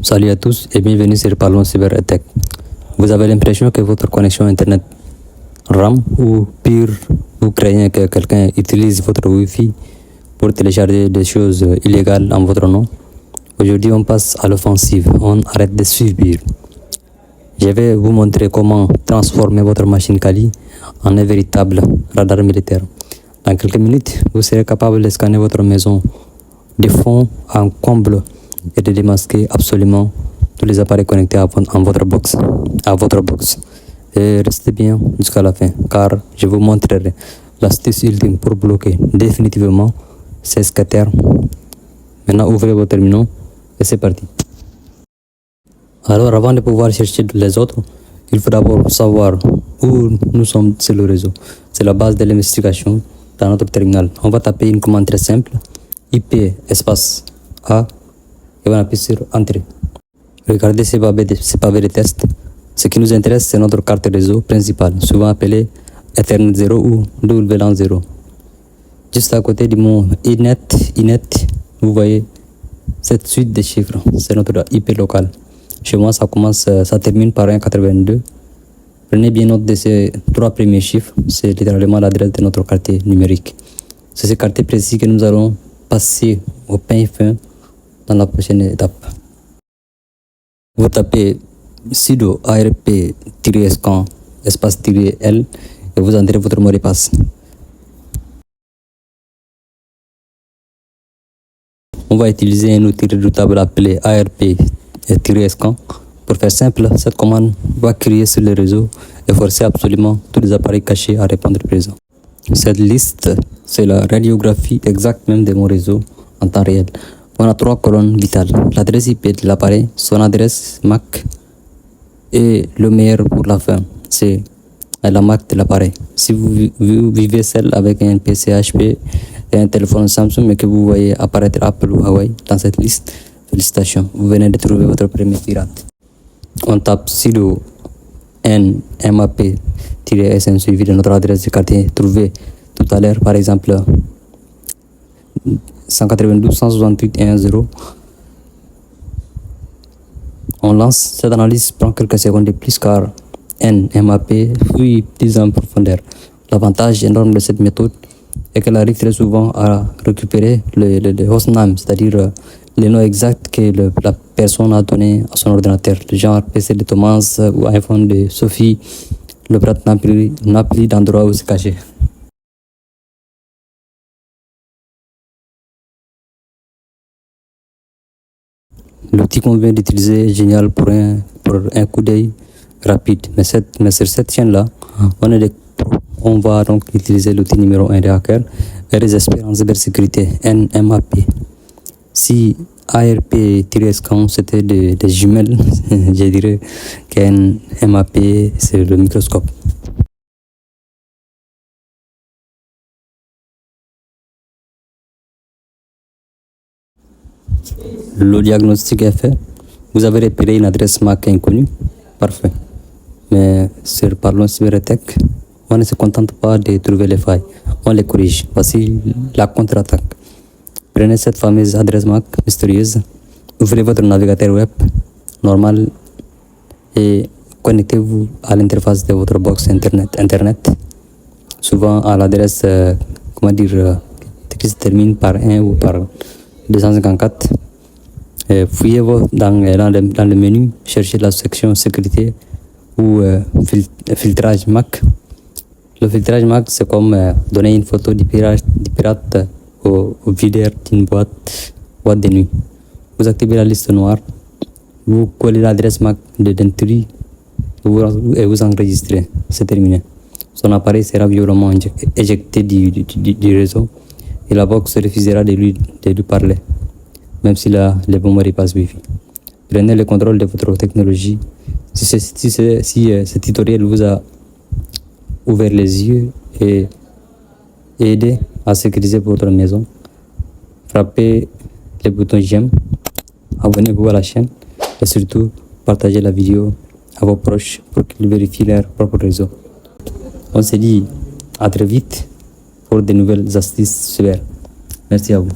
Salut à tous et bienvenue sur Parlons Cyber-Tech. Vous avez l'impression que votre connexion Internet rame ou pire, vous craignez que quelqu'un utilise votre Wi-Fi pour télécharger des choses illégales en votre nom. Aujourd'hui, on passe à l'offensive. On arrête de subir. Je vais vous montrer comment transformer votre machine Kali en un véritable radar militaire. Dans quelques minutes, vous serez capable de scanner votre maison de fond en comble et de démasquer absolument tous les appareils connectés à votre box. Et restez bien jusqu'à la fin, car je vous montrerai l'astuce ultime pour bloquer définitivement ces scatters. Maintenant, ouvrez vos terminaux et c'est parti. Alors, avant de pouvoir chercher les autres, il faut d'abord savoir où nous sommes sur le réseau. C'est la base de l'investigation dans notre terminal. On va taper une commande très simple, IP espace A, et on appuie sur Entrée. Regardez ces pavés de test. Ce qui nous intéresse, c'est notre carte réseau principale, souvent appelée Ethernet 0 ou WLAN 0. Juste à côté du mot inet, vous voyez cette suite de chiffres. C'est notre IP local. Chez moi, ça termine par 182. Prenez bien note de ces 3 premiers chiffres. C'est littéralement l'adresse de notre quartier numérique. C'est ce quartier précis que nous allons passer au pain fin dans la prochaine étape. Vous tapez sudo arp-scan espace-l et vous entrez votre mot de passe. On va utiliser un outil redoutable appelé arp-scan. Pour faire simple, cette commande va crier sur le réseau et forcer absolument tous les appareils cachés à répondre présent. Cette liste, c'est la radiographie exacte même de mon réseau en temps réel. On a 3 colonnes vitales, l'adresse IP de l'appareil, son adresse MAC et le meilleur pour la fin, c'est la marque de l'appareil. Si vous vivez seul avec un PC HP et un téléphone Samsung mais que vous voyez apparaître Apple ou Huawei dans cette liste, félicitations, vous venez de trouver votre premier pirate. On tape sudo nmap-sn suivi de notre adresse de quartier trouvée tout à l'heure, par exemple 192.168.1.0. On lance. Cette analyse prend quelques secondes de plus car nmap fouille plus en profondeur. L'avantage énorme de cette méthode est qu'elle arrive très souvent à récupérer le hostname, c'est-à-dire le nom exact que la personne a donné à son ordinateur, le genre PC de Thomas ou iPhone de Sophie. Le brat n'a plus d'endroit où se cacher. L'outil qu'on vient d'utiliser est génial pour un coup d'œil rapide. Mais sur cette chaîne-là, on va donc utiliser l'outil numéro 1 des hackers et des experts en cybersécurité, nmap. Si ARP-scan c'était des jumelles, je dirais qu'NMAP c'est le microscope. Le diagnostic est fait. Vous avez repéré une adresse MAC inconnue. Parfait. Mais sur Parlons Cyber-Tech, on ne se contente pas de trouver les failles. On les corrige. Voici la contre-attaque. Prenez cette fameuse adresse MAC mystérieuse. Ouvrez votre navigateur web normal et connectez-vous à l'interface de votre box Internet. Souvent à l'adresse, qui se termine par 1 ou par 254. Fouillez dans le menu, cherchez la section sécurité ou filtrage MAC. Le filtrage MAC, c'est comme donner une photo du pirate au videur d'une boîte de nuit. Vous activez la liste noire, vous collez l'adresse MAC de l'intrus et vous enregistrez. C'est terminé. Son appareil sera violemment éjecté du réseau et la box refusera de lui parler, même s'il a les bons mots de passe Wi-Fi. Prenez le contrôle de votre technologie. Si ce tutoriel vous a ouvert les yeux et aidé à sécuriser votre maison, frappez le bouton j'aime, abonnez-vous à la chaîne et surtout partagez la vidéo à vos proches pour qu'ils vérifient leur propre réseau. On se dit à très vite pour de nouvelles astuces cyber. Merci à vous.